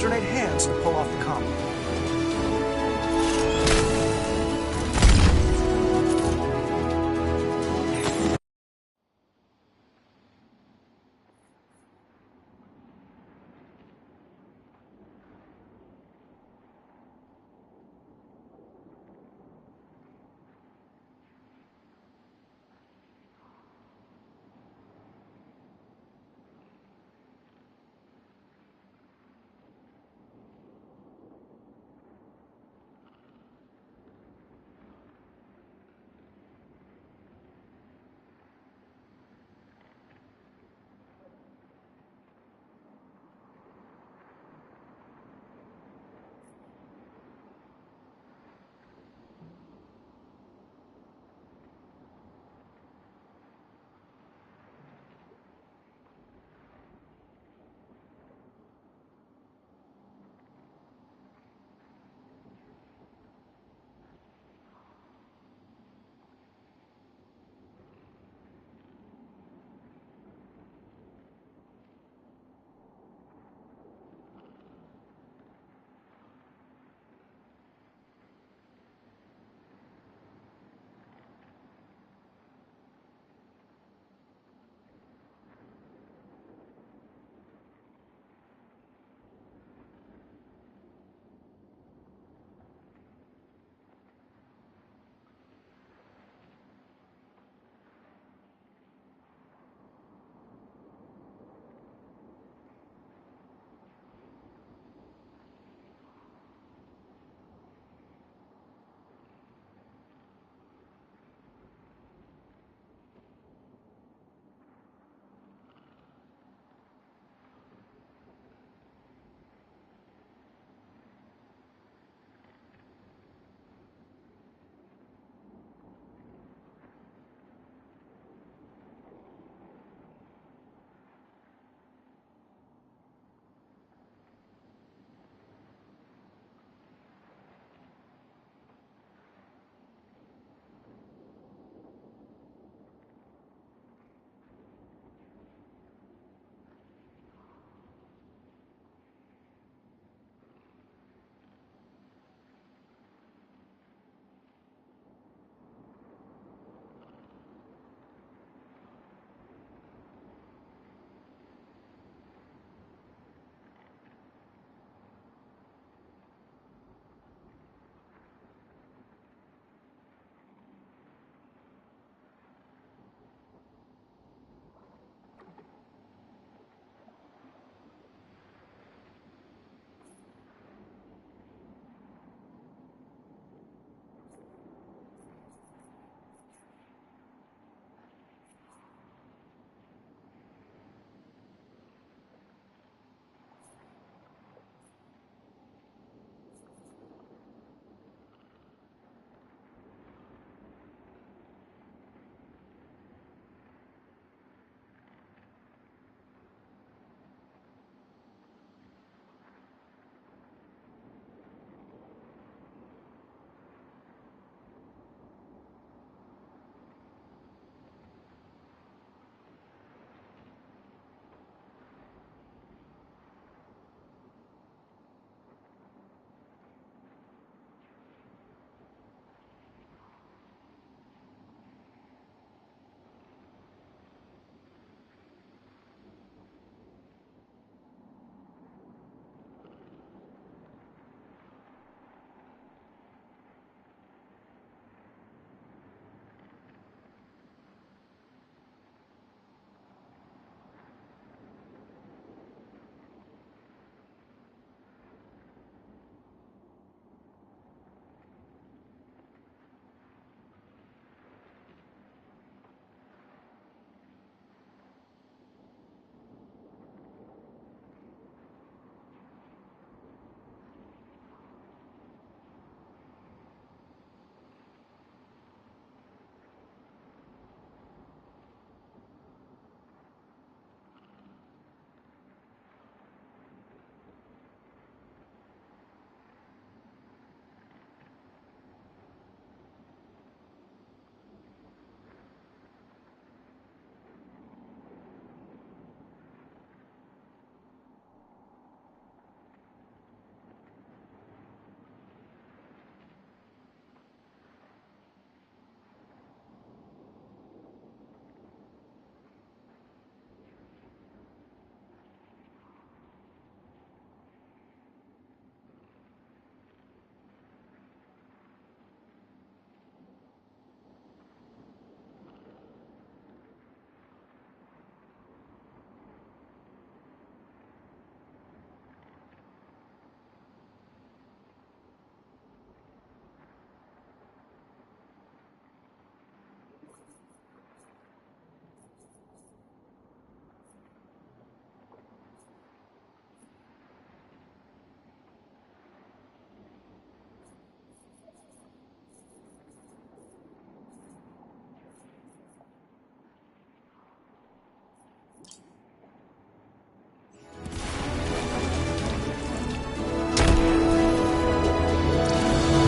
alternate hands to pull off the combo.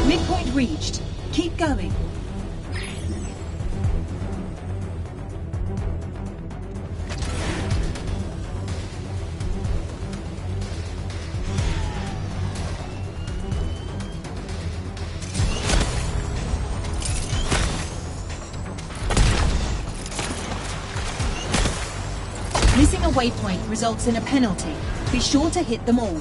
Midpoint reached. Keep going. Missing a waypoint results in a penalty. Be sure to hit them all.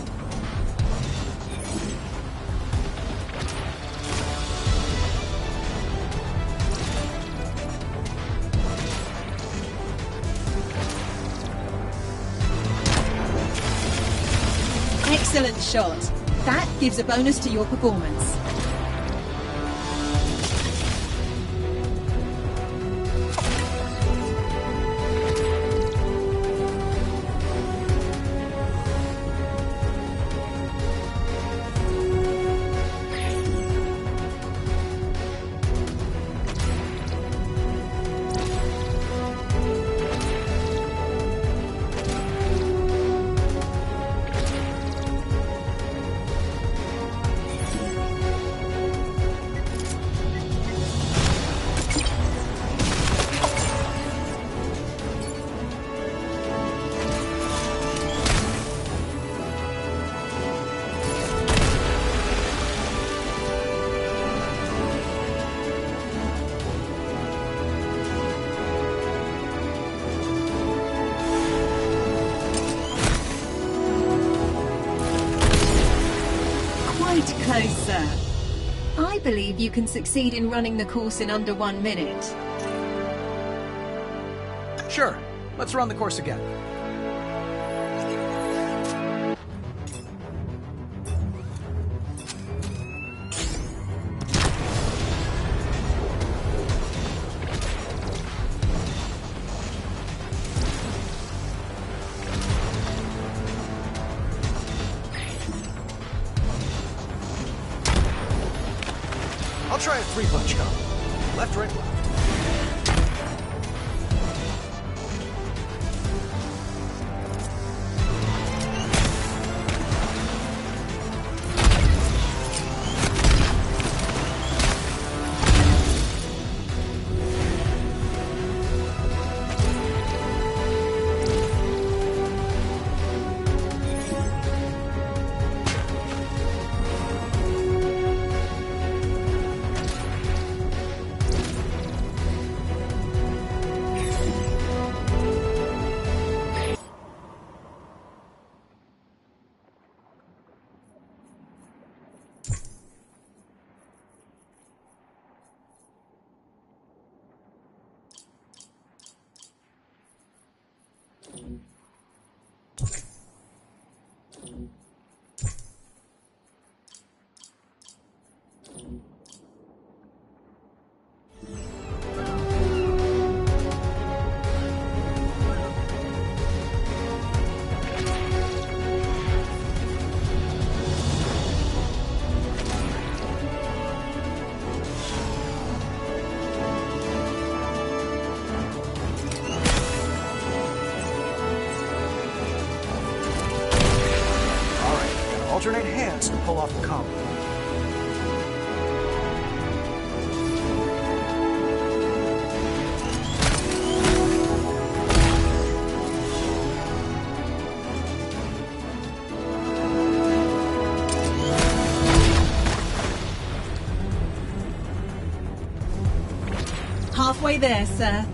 Excellent shot. That gives a bonus to your performance. Close, sir. I believe you can succeed in running the course in under 1 minute. Sure. Let's run the course again. I'll try a 3-punch combo. Left, right, left. Alternate hands to pull off the combo. Halfway there, sir.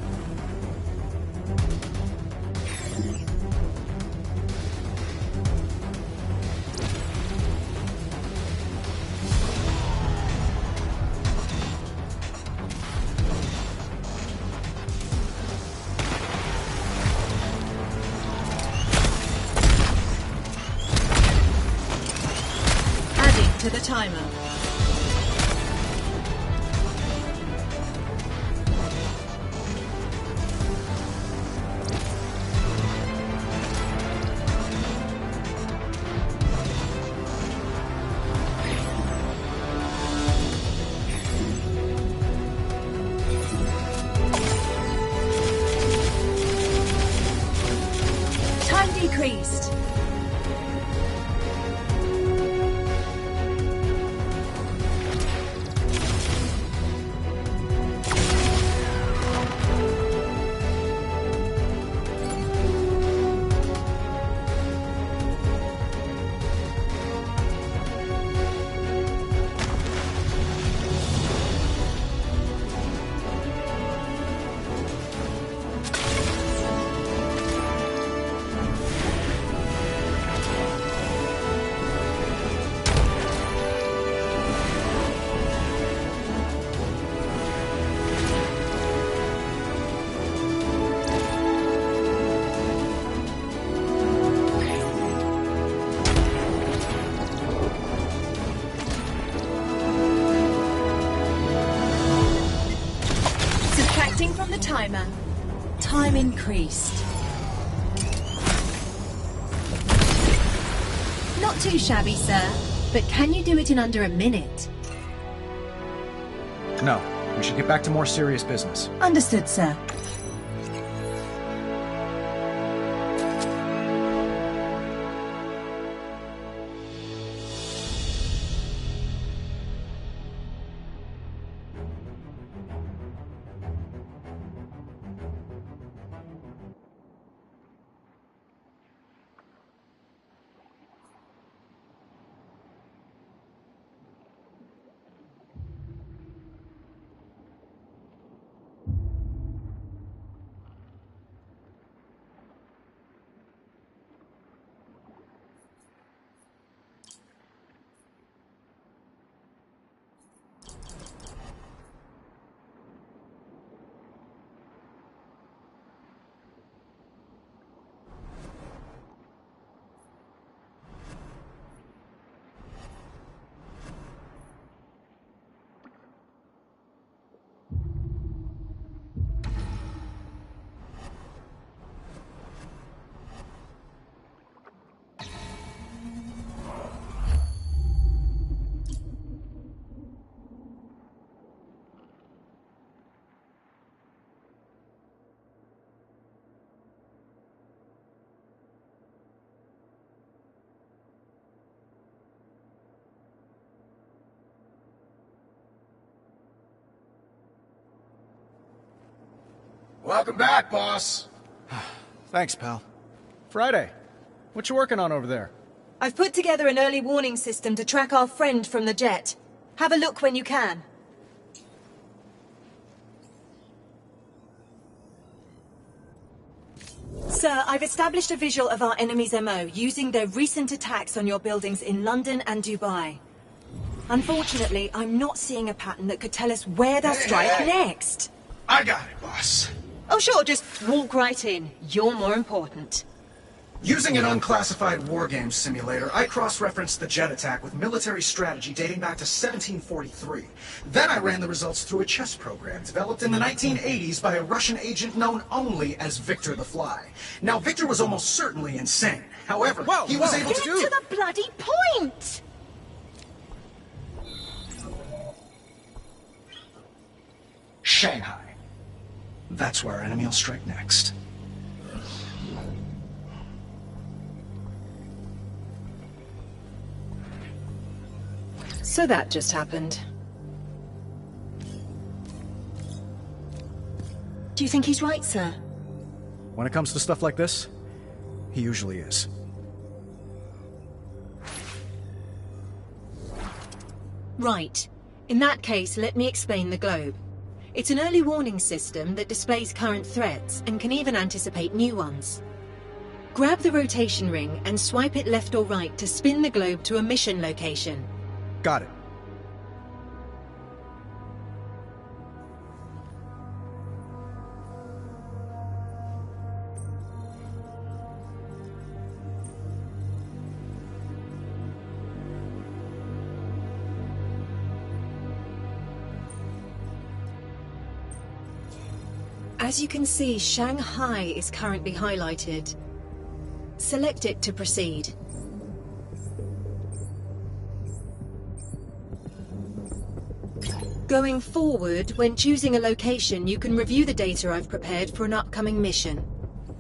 To the timer. decreased. From the timer. Time increased. Not too shabby, sir, but can you do it in under a minute? No, we should get back to more serious business. Understood, sir. Welcome back, boss. Thanks, pal. Friday, what you working on over there? I've put together an early warning system to track our friend from the jet. Have a look when you can. Sir, I've established a visual of our enemy's MO using their recent attacks on your buildings in London and Dubai. Unfortunately, I'm not seeing a pattern that could tell us where they'll strike next. I got it, boss. Oh sure, just walk right in. You're more important. Using an unclassified wargame simulator, I cross-referenced the jet attack with military strategy dating back to 1743. Then I ran the results through a chess program developed in the 1980s by a Russian agent known only as Victor the Fly. Now, Victor was almost certainly insane. However, he was able to do... Get to the bloody point! Shanghai. That's where our enemy will strike next. So that just happened. Do you think he's right, sir? When it comes to stuff like this, he usually is. Right. In that case, let me explain the globe. It's an early warning system that displays current threats and can even anticipate new ones. Grab the rotation ring and swipe it left or right to spin the globe to a mission location. Got it. As you can see, Shanghai is currently highlighted. Select it to proceed. Going forward, when choosing a location, you can review the data I've prepared for an upcoming mission.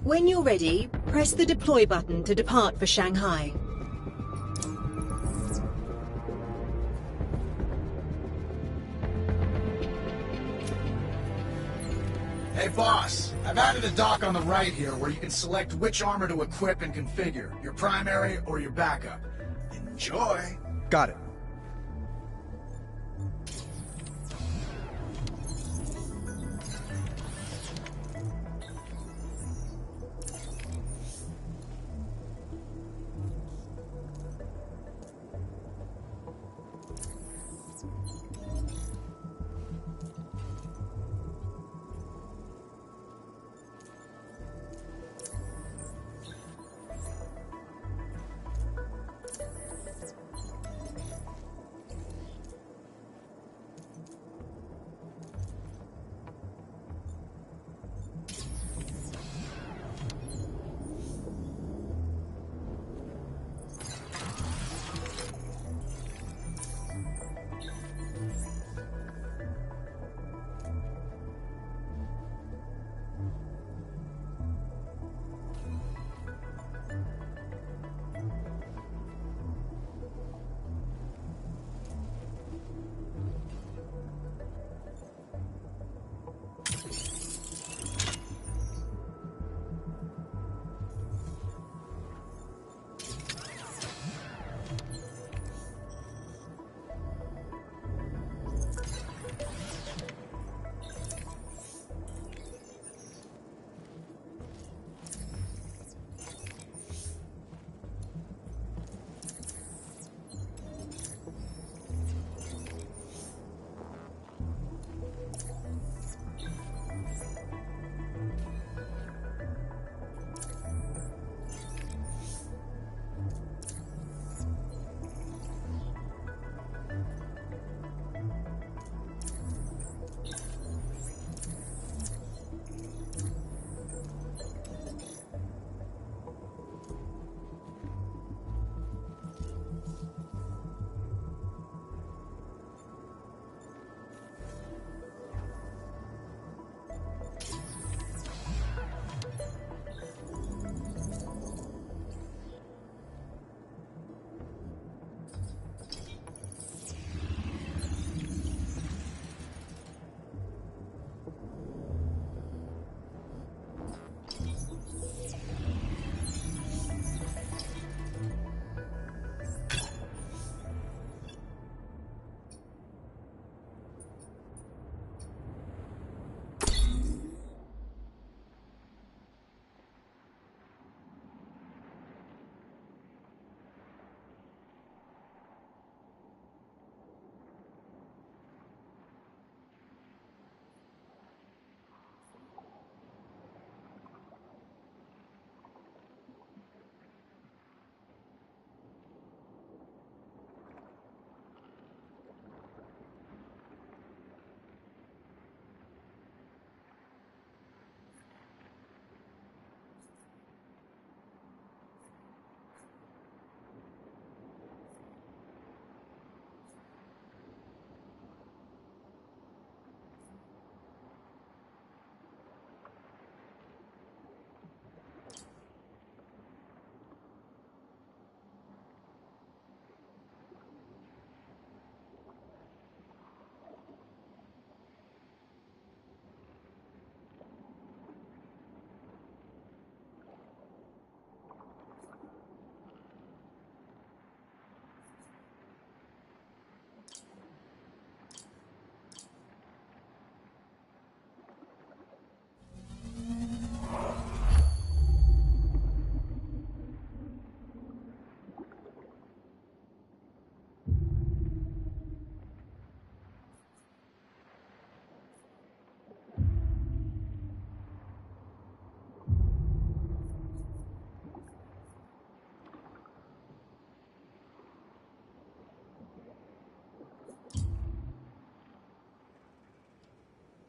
When you're ready, press the deploy button to depart for Shanghai. Hey boss, I've added a dock on the right here where you can select which armor to equip and configure, your primary or your backup. Enjoy! Got it.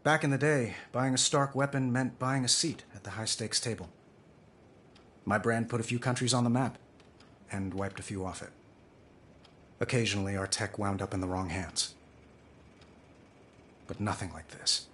Back in the day, buying a Stark weapon meant buying a seat at the high-stakes table. My brand put a few countries on the map, and wiped a few off it. Occasionally, our tech wound up in the wrong hands. But nothing like this.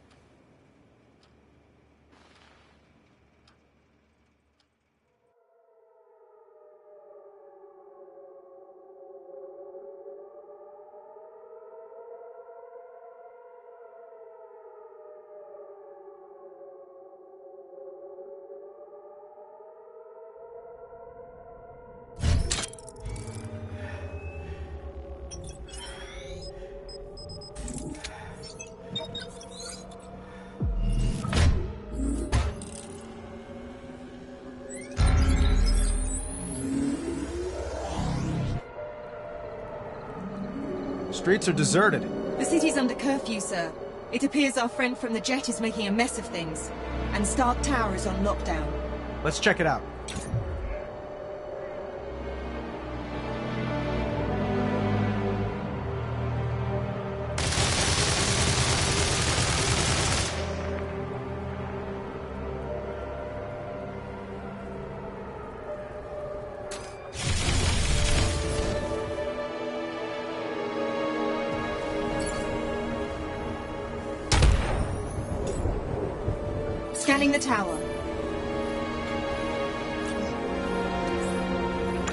Streets are deserted. The city's under curfew, sir. It appears our friend from the jet is making a mess of things. And Stark Tower is on lockdown. Let's check it out. Scanning the tower.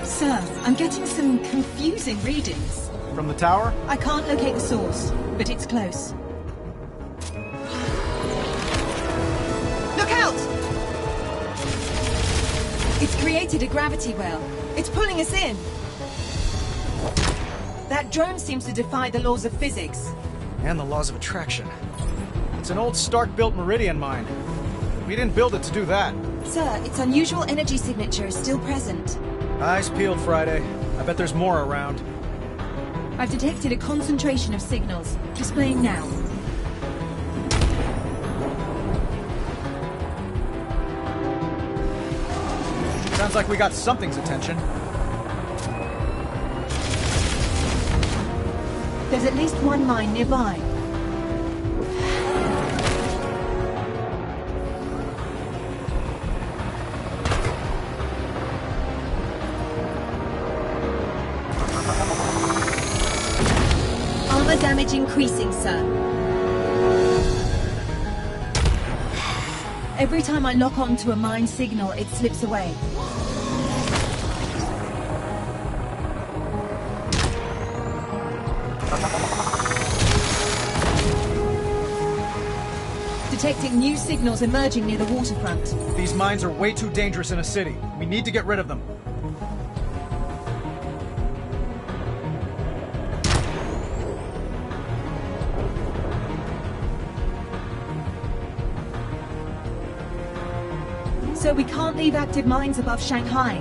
Sir, I'm getting some confusing readings. From the tower? I can't locate the source, but it's close. Look out! It's created a gravity well. It's pulling us in. That drone seems to defy the laws of physics. And the laws of attraction. It's an old Stark-built Meridian mine. We didn't build it to do that. Sir, its unusual energy signature is still present. Eyes peeled, Friday. I bet there's more around. I've detected a concentration of signals. Displaying now. Sounds like we got something's attention. There's at least one mine nearby. Armor damage increasing, sir. Every time I lock onto a mine signal, it slips away. Detecting new signals emerging near the waterfront. These mines are way too dangerous in a city. We need to get rid of them. So we can't leave active mines above Shanghai.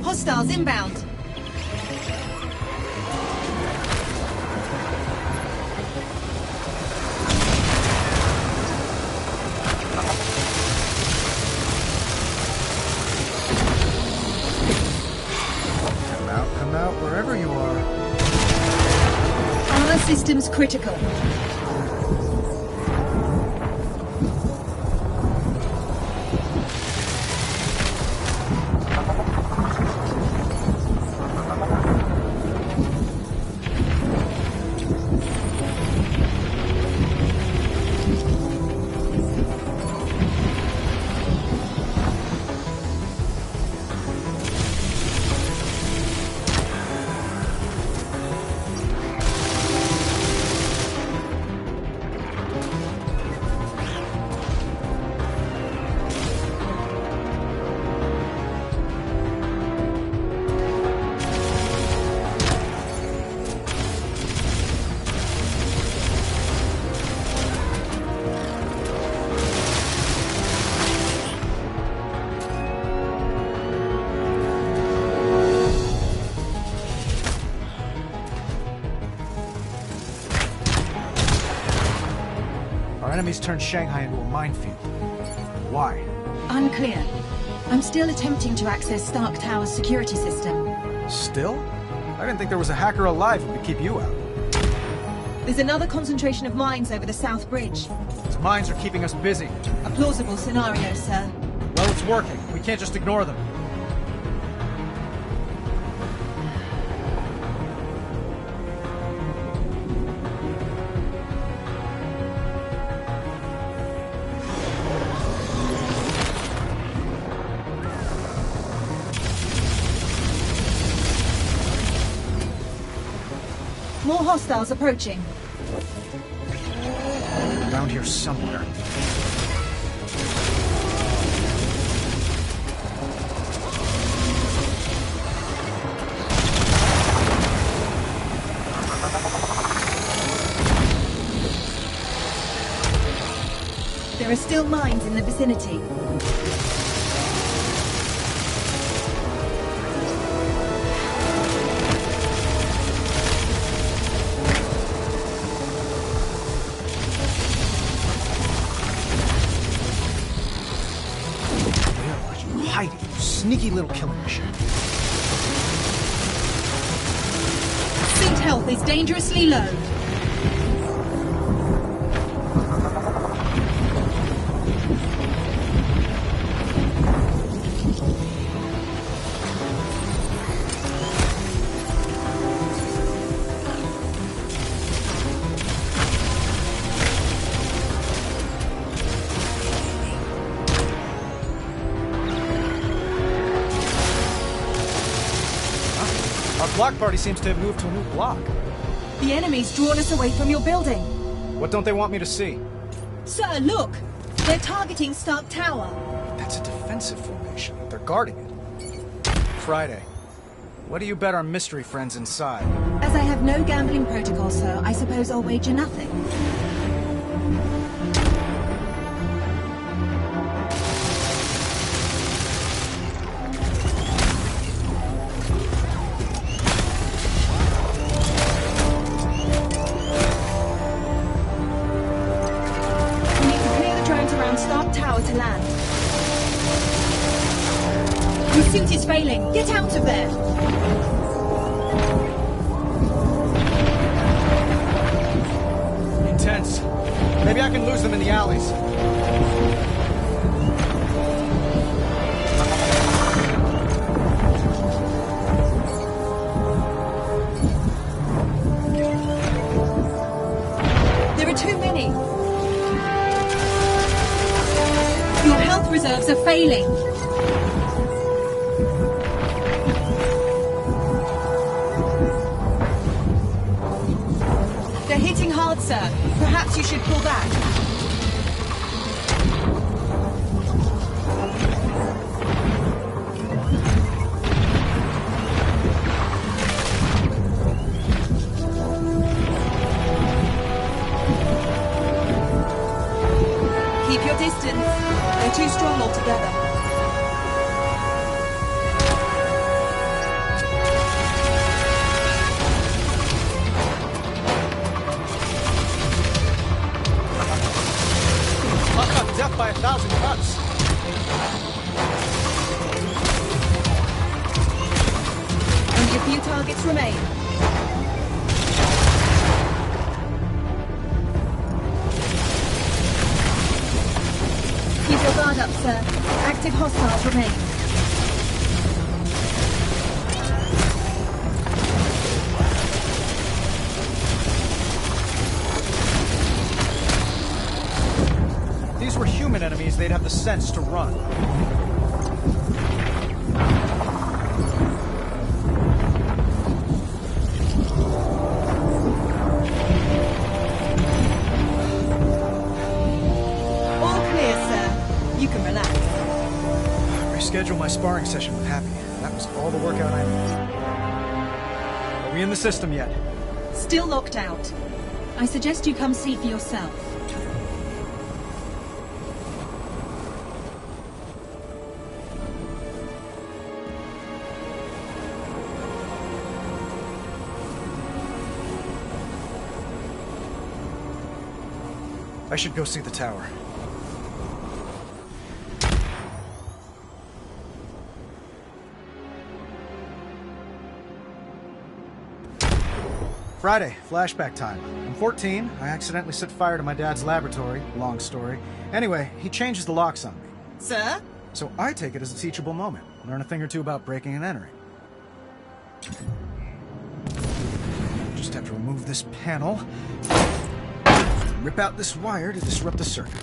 Hostiles inbound. Come out, wherever you are. Armor systems critical. Our enemies turned Shanghai into a minefield. Why? Unclear. I'm still attempting to access Stark Tower's security system. Still? I didn't think there was a hacker alive who could keep you out. There's another concentration of mines over the South Bridge. These mines are keeping us busy. A plausible scenario, sir. Well, it's working. We can't just ignore them. More hostiles approaching. Around here somewhere. There are still mines in the vicinity. Where are you hiding, you sneaky little killing machine? Suit health is dangerously low. Our block party seems to have moved to a new block. The enemy's drawn us away from your building. What don't they want me to see? Sir, look! They're targeting Stark Tower. That's a defensive formation. They're guarding it. Friday. What do you bet our mystery friends inside? As I have no gambling protocol, sir, I suppose I'll wager nothing. We need to clear the drones around Stark Tower to land. Your suit is failing. Get out of there! Intense. Maybe I can lose them in the alleys. There are too many. Your health reserves are failing. They're hitting hard, sir. Perhaps you should pull back. Keep your distance. They're too strong altogether. Death by 1,000 cuts. Only a few targets remain. Keep your guard up, sir. Active hostiles remain. If these were human enemies, they'd have the sense to run. All clear, sir. You can relax. Reschedule my sparring session with Happy. That was all the workout I needed. Are we in the system yet? Still locked out. I suggest you come see for yourself. I should go see the tower. Friday, flashback time. I'm 14. I accidentally set fire to my dad's laboratory. Long story. Anyway, he changes the locks on me. Sir? So I take it as a teachable moment. Learn a thing or two about breaking and entering. Just have to remove this panel. Rip out this wire to disrupt the circuit.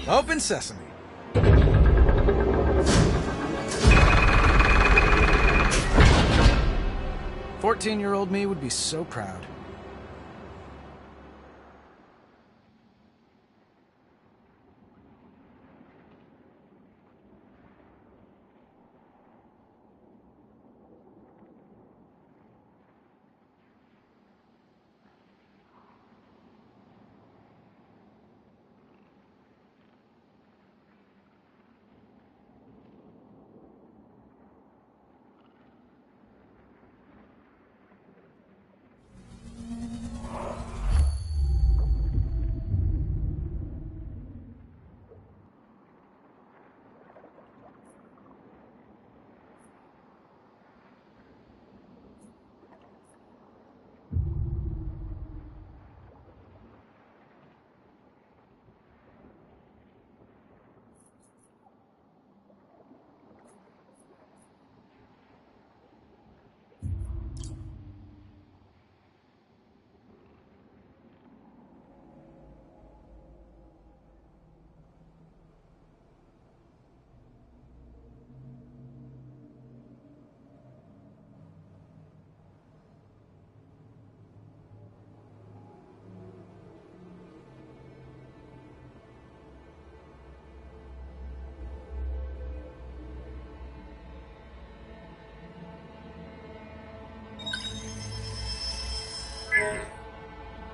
Open sesame. 14-year-old me would be so proud.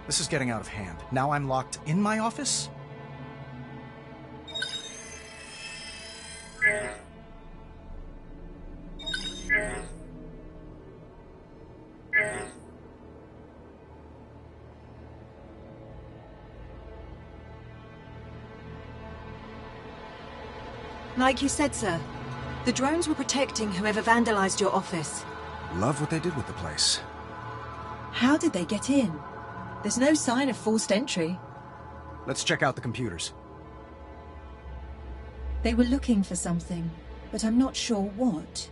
This is getting out of hand. Now I'm locked in my office? Like you said, sir, the drones were protecting whoever vandalized your office. Love what they did with the place. How did they get in? There's no sign of forced entry. Let's check out the computers. They were looking for something, but I'm not sure what.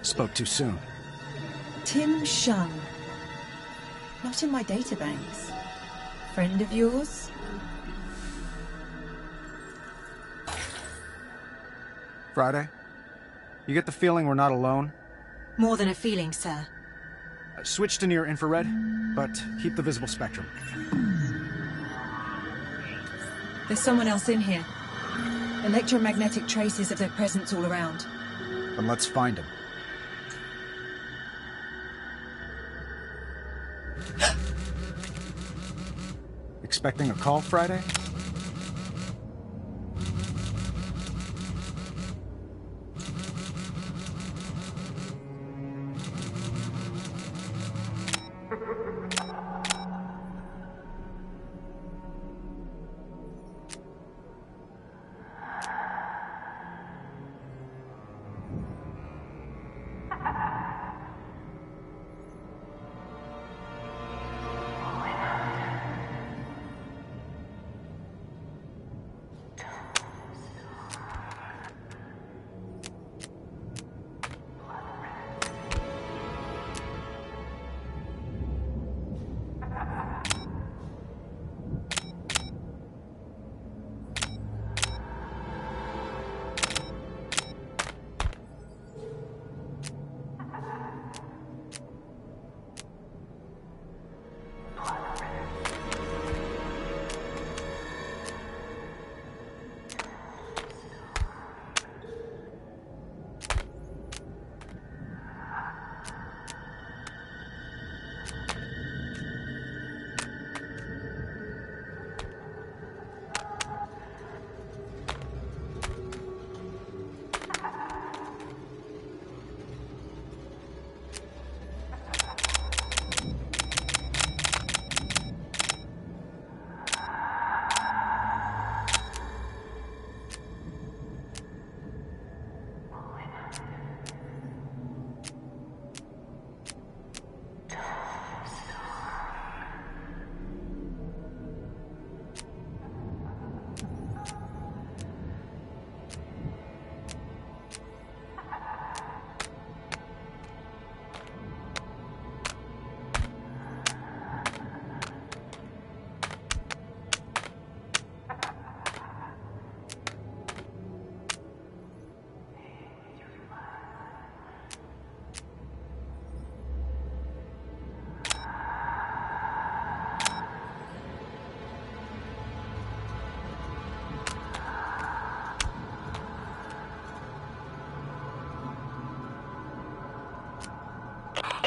Spoke too soon. Tim Shung. Not in my databanks. Friend of yours? Friday? You get the feeling we're not alone? More than a feeling, sir. Switch to near infrared, but keep the visible spectrum. There's someone else in here. Electromagnetic traces of their presence all around. Then let's find him. Expecting a call Friday?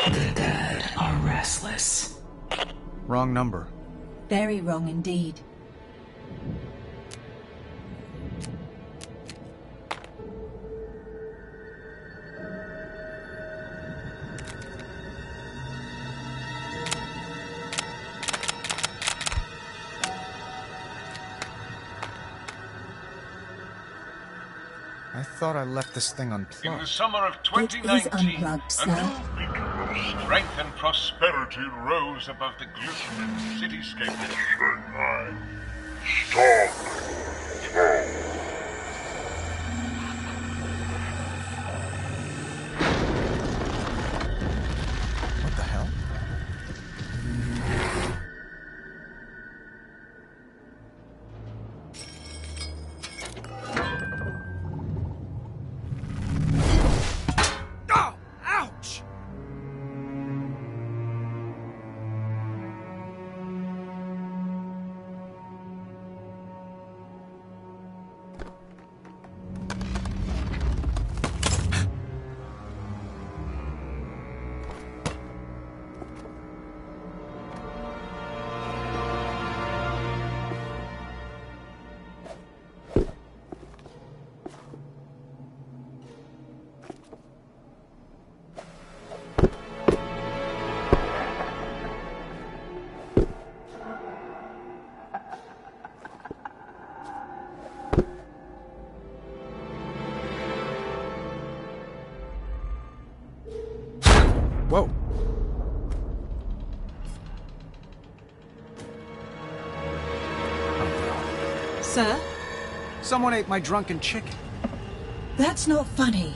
The dead are restless. Wrong number. Very wrong indeed. I thought I left this thing In the unplugged. summer of It 2019, is unplugged, a sir. new beacon of strength and prosperity rose above the glistening cityscape. What the hell? Oh! Ouch! Whoa. Sir? Someone ate my drunken chicken. That's not funny.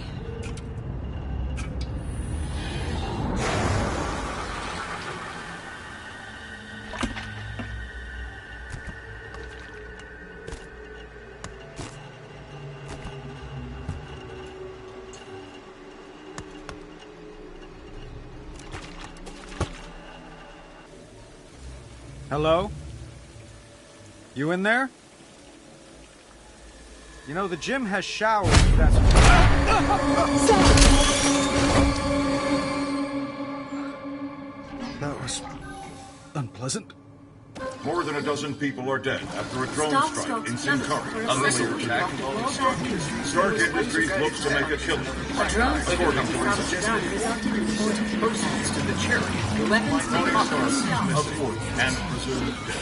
Hello? You in there? You know, the gym has showers, but that's... That was... unpleasant. More than a dozen people are dead after a drone strike in Sincari. A missile attack. Stark Industries looks to make a killing. According to results. Proceeds to the charity. The weapons of 40 and presumed dead.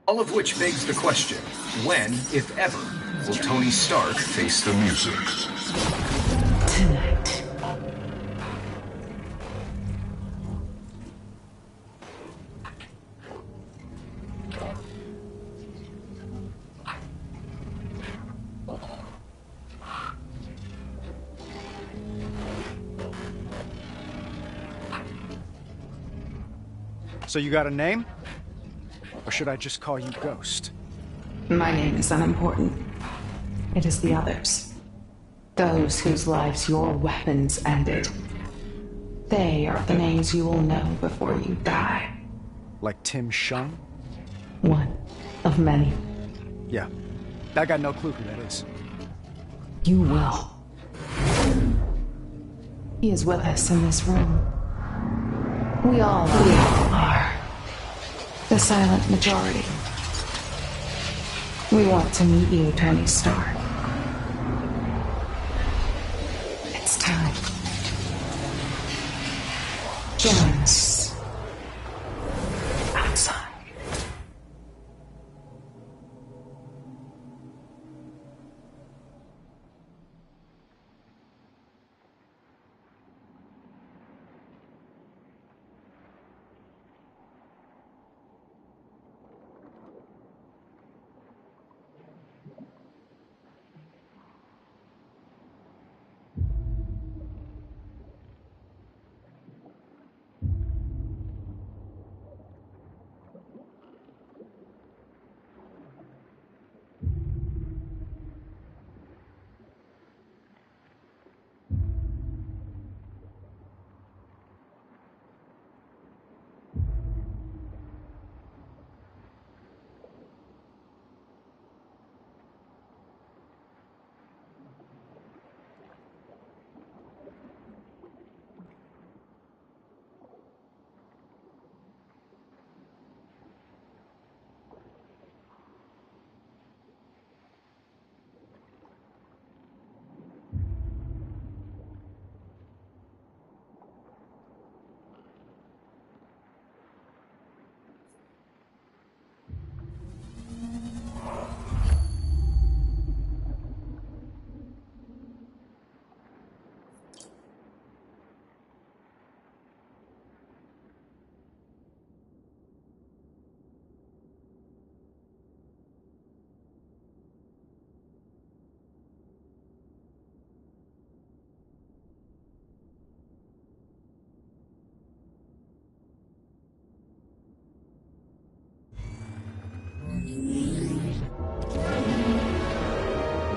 All of which begs the question, when, if ever, will Tony Stark face the music? Tonight. So you got a name? Or should I just call you Ghost? My name is unimportant. It is the others. Those whose lives your weapons ended. They are the names you will know before you die. Like Tim Shung? One of many. Yeah. I got no clue who that is. You will. He is with us in this room. We all are. The silent majority. We want to meet you, Tony Stark. It's time. Join us. Outside.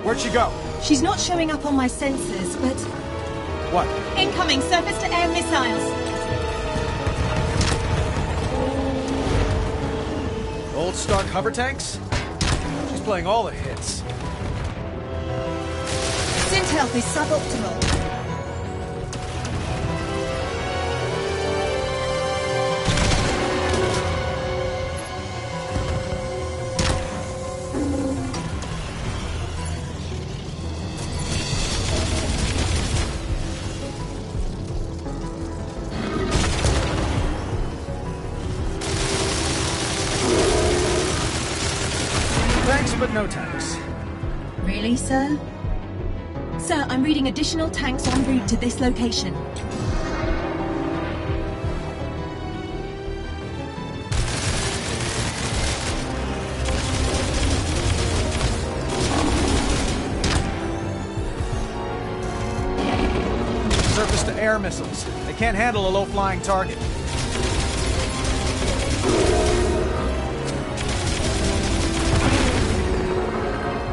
Where'd she go? She's not showing up on my sensors, but... What? Incoming surface-to-air missiles! Old Stark hover tanks? She's playing all the hits. Synth health is suboptimal. Really, sir? Sir, I'm reading additional tanks en route to this location. Surface-to-air missiles. They can't handle a low-flying target.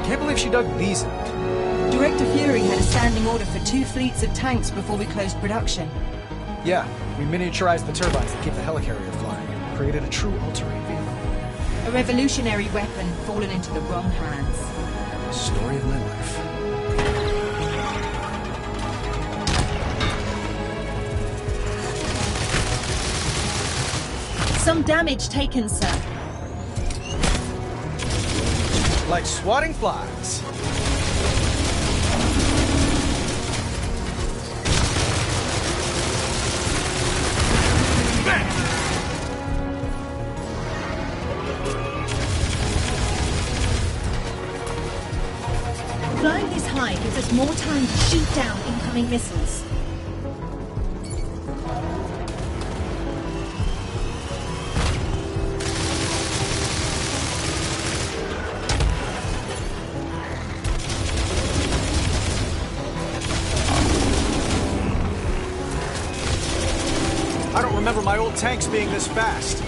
Can't believe she dug these out. Director Fury had a standing order for 2 fleets of tanks before we closed production. Yeah, we miniaturized the turbines that keep the helicarrier flying. Created a true all-terrain vehicle. A revolutionary weapon fallen into the wrong hands. Story of my life. Some damage taken, sir. Like swatting flies. Flying this high gives us more time to shoot down incoming missiles. I don't remember my old tanks being this fast.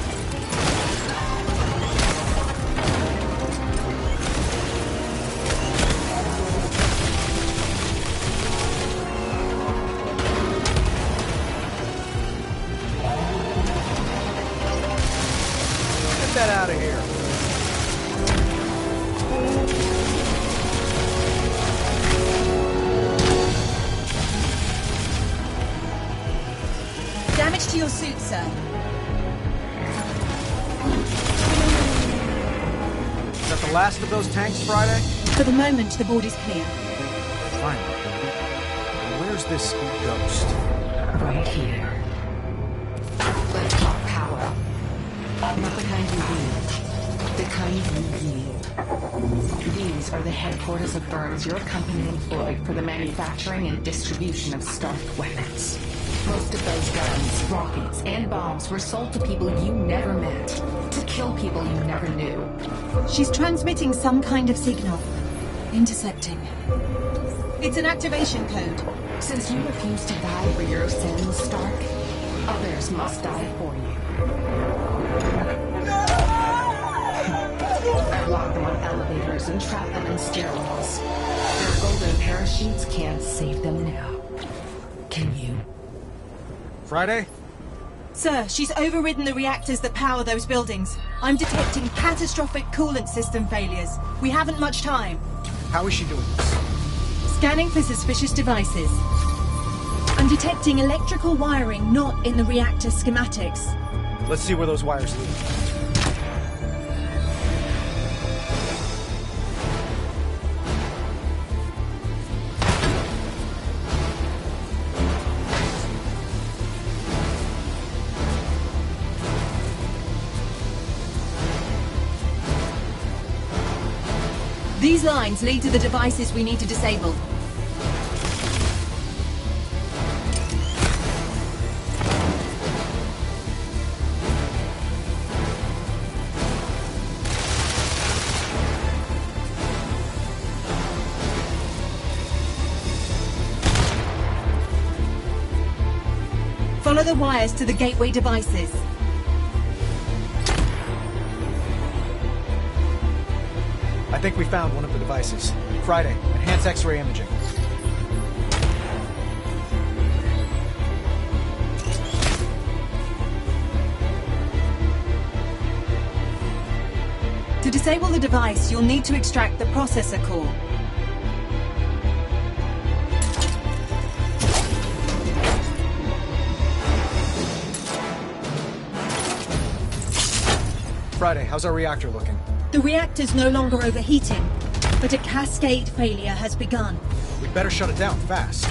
Get that out of here. Damage to your suit, sir. Is that the last of those tanks, Friday? For the moment, the board is clear. Finally. Where's this ghost? Right here. Let's talk power. Not the kind you read. The kind you yield. These are the headquarters of firms your company employed for the manufacturing and distribution of Stark weapons. Most of those guns, rockets, and bombs were sold to people you never met. To kill people you never knew. She's transmitting some kind of signal. Intercepting. It's an activation code. Since you refuse to die for your sins, Stark, others must die for you. I've locked them on elevators and trapped them in stairwells. Their golden parachutes can't save them now. Can you? Friday? Sir, she's overridden the reactors that power those buildings. I'm detecting catastrophic coolant system failures. We haven't much time. How is she doing this? Scanning for suspicious devices. I'm detecting electrical wiring not in the reactor schematics. Let's see where those wires lead. These lines lead to the devices we need to disable. Follow the wires to the gateway devices. I think we found one of the devices. Friday, enhance X-ray imaging. To disable the device, you'll need to extract the processor core. Friday, how's our reactor looking? The reactor's no longer overheating, but a cascade failure has begun. We'd better shut it down fast.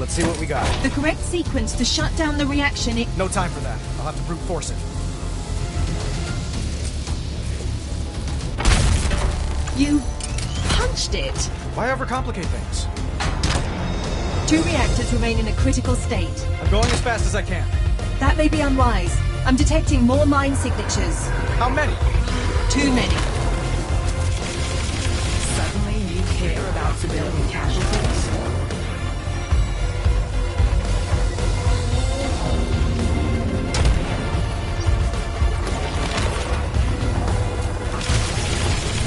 let's see what we got. The correct sequence to shut down the reaction. No time for that. I'll have to brute force it. You punched it. Why overcomplicate things? 2 reactors remain in a critical state. I'm going as fast as I can. That may be unwise. I'm detecting more mine signatures. How many? Too many. Suddenly you care about civilian casualties?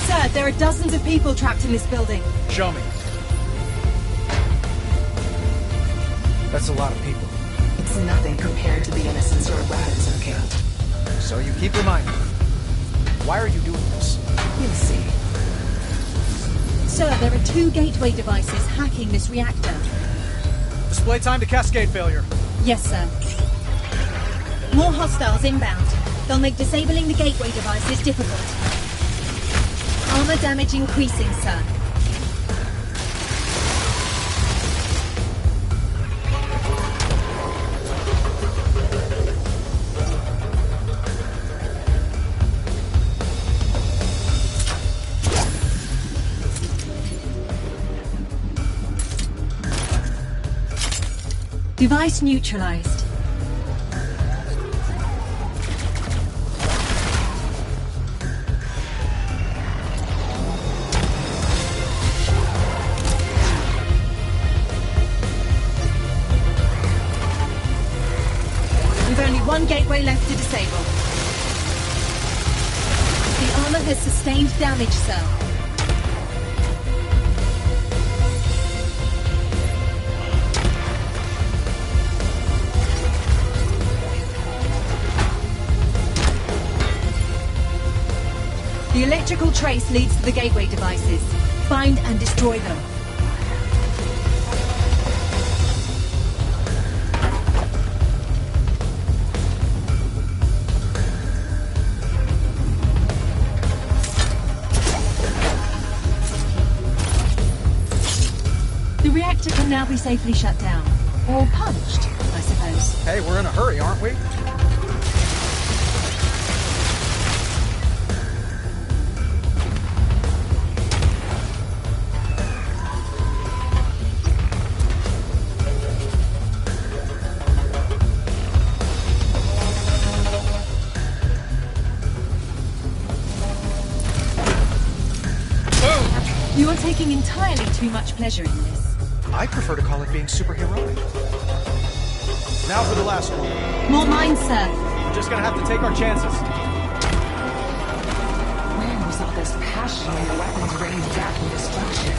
Sir, there are dozens of people trapped in this building. Show me. That's a lot of people. It's nothing compared to the innocents your weapons have killed. So you keep reminding me. Why are you doing this? You'll see. Sir, there are 2 gateway devices hacking this reactor. Display time to cascade failure. Yes, sir. More hostiles inbound. They'll make disabling the gateway devices difficult. Armor damage increasing, sir. Device neutralized. We've only 1 gateway left to disable. The armor has sustained damage, sir. The electrical trace leads to the gateway devices. Find and destroy them. The reactor can now be safely shut down. Or punched, I suppose. Hey, we're in a hurry, aren't we? You are taking entirely too much pleasure in this. I prefer to call it being superheroic. Now for the last one. More mines, sir. We're just gonna have to take our chances. Where was all this passion when your weapons rained death and destruction?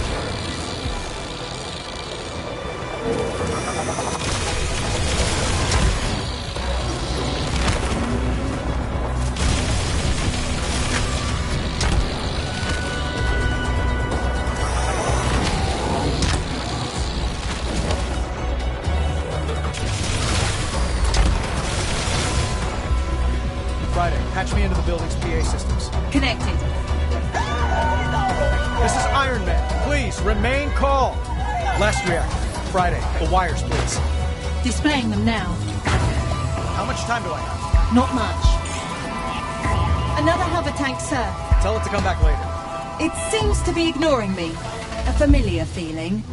Friday, patch me into the building's PA systems. Connected. This is Iron Man. Please, remain calm. Last reactor. Friday, the wires, please. Displaying them now. How much time do I have? Not much. Another hover tank, sir. Tell it to come back later. It seems to be ignoring me. A familiar feeling.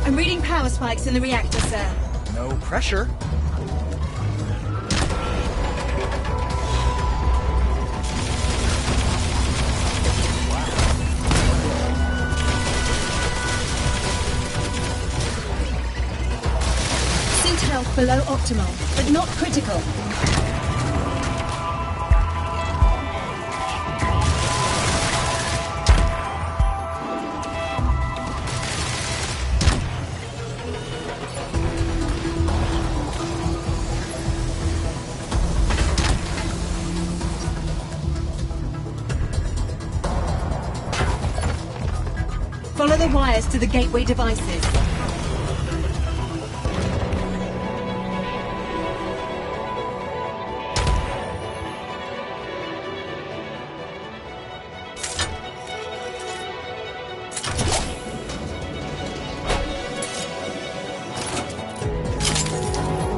I'm reading power spikes in the reactor, sir. No pressure. Suit health below optimal, but not critical. Follow the wires to the gateway devices.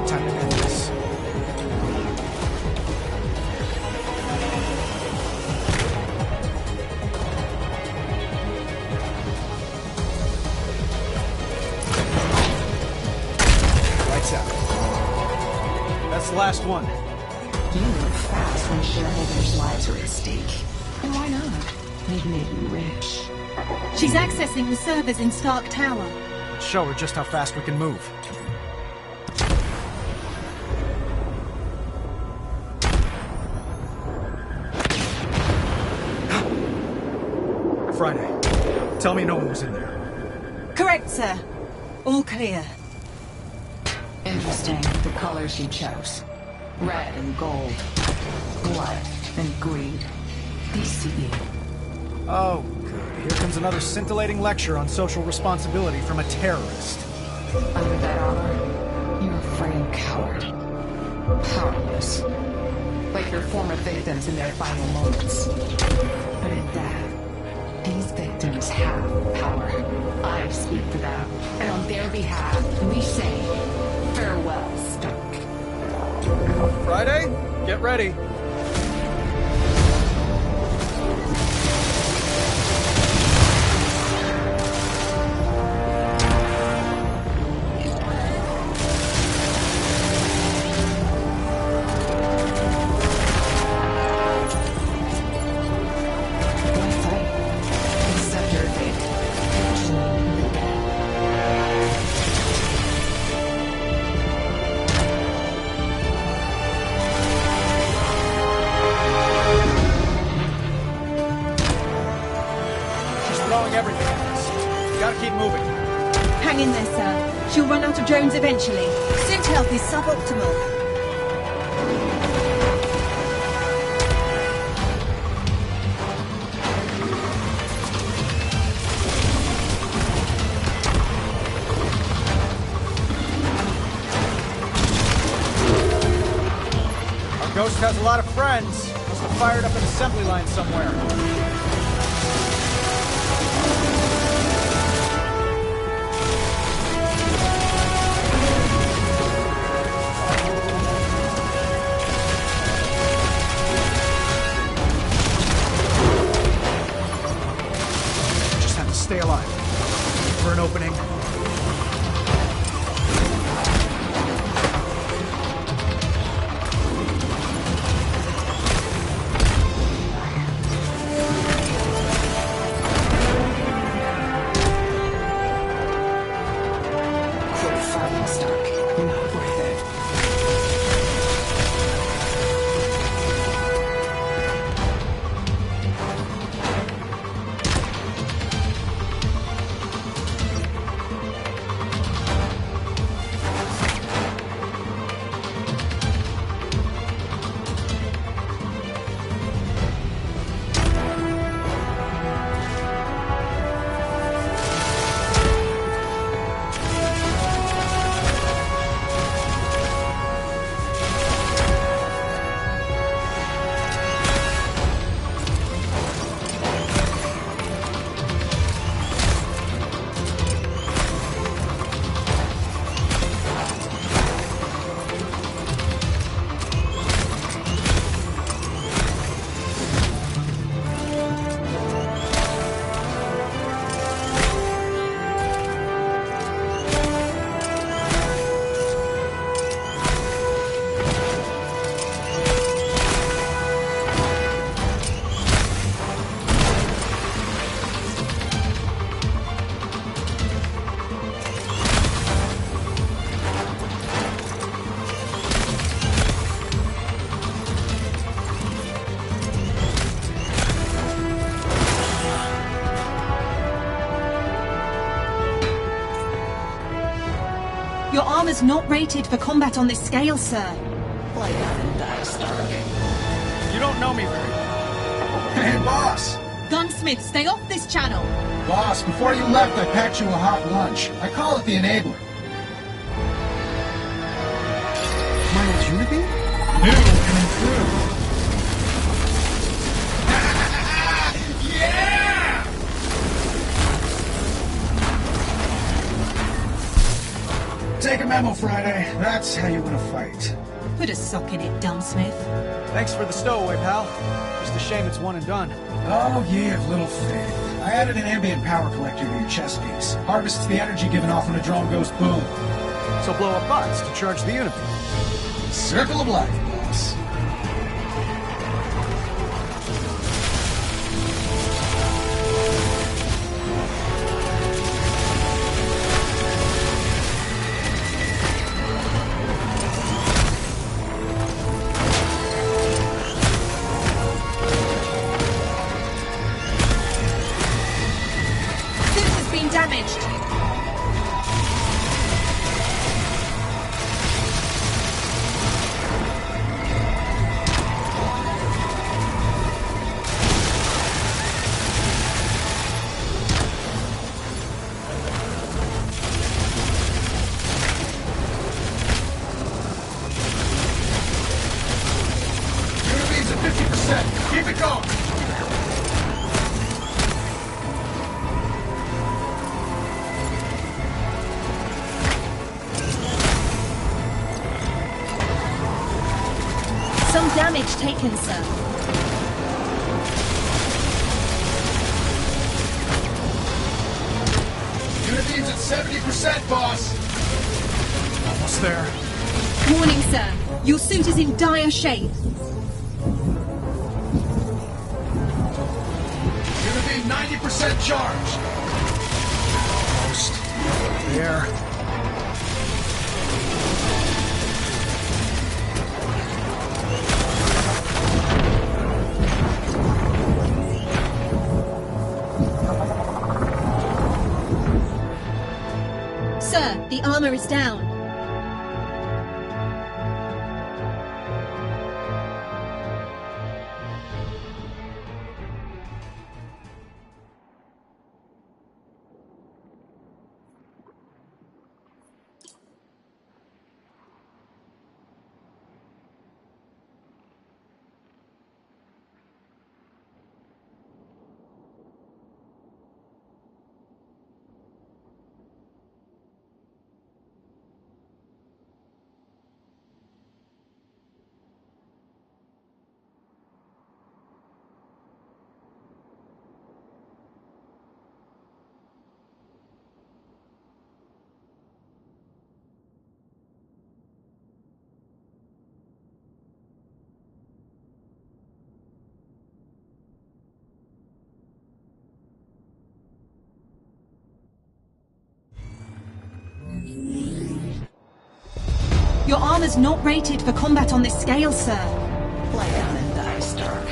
Time to end this. Lights out. That's the last one. You move fast when shareholders' lives are at stake. And why not? They've made you rich. She's accessing the servers in Stark Tower. Show her just how fast we can move. Friday, tell me no one was in there. Correct, sir. All clear. Interesting, the colors you chose. Red and gold. Blood and greed. They see you. Oh, good. Here comes another scintillating lecture on social responsibility from a terrorist. Under that armor, you're a frail coward. Powerless. Like your former victims in their final moments. But at that, these victims have power. I speak for them, and on their behalf, we say, farewell, Stark. Friday, get ready. Everything at us. Gotta keep moving. Hang in there, sir. She'll run out of drones eventually. Suit health is suboptimal. Our ghost has a lot of friends. Must have fired up an assembly line somewhere. Stay alive. For an opening. Quit fighting, Stark. Not worth it. Your armor's not rated for combat on this scale, sir. Light out and die, Stark. You don't know me very well. Hey, boss! Guns Gunsmith, stay off this channel! Boss, before you left, I packed you a hot lunch. I call it the enabler. My old Unity? New and improved. Yeah! Take a memo, Friday. That's how you win a fight. Put a sock in it, Dumbsmith. Thanks for the stowaway, pal. Just a shame it's one and done. Oh, ye of little faith. I added an ambient power collector to your chest piece. Harvests the energy given off when a drone goes boom. So blow up bots to charge the Unity. Circle of life, boss. This has been damaged. Unity's at 50%. Keep it going. Some damage taken, sir. Unity's at 70%, boss. Almost there. Warning, sir. Your suit is in dire shape. Unity 90% charged. Almost there. Sir, the armor is down. Your armor's not rated for combat on this scale, sir. Lie down and die, Stark.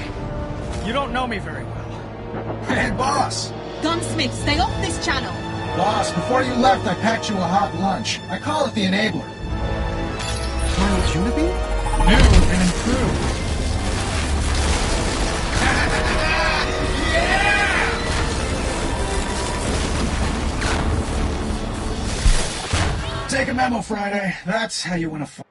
You don't know me very well. Hey, boss. Gunsmith, stay off this channel. Boss, before you left, I packed you a hot lunch. I call it the enabler. My old Unity? New and improved. Yeah! Take a memo, Friday. That's how you win a fight.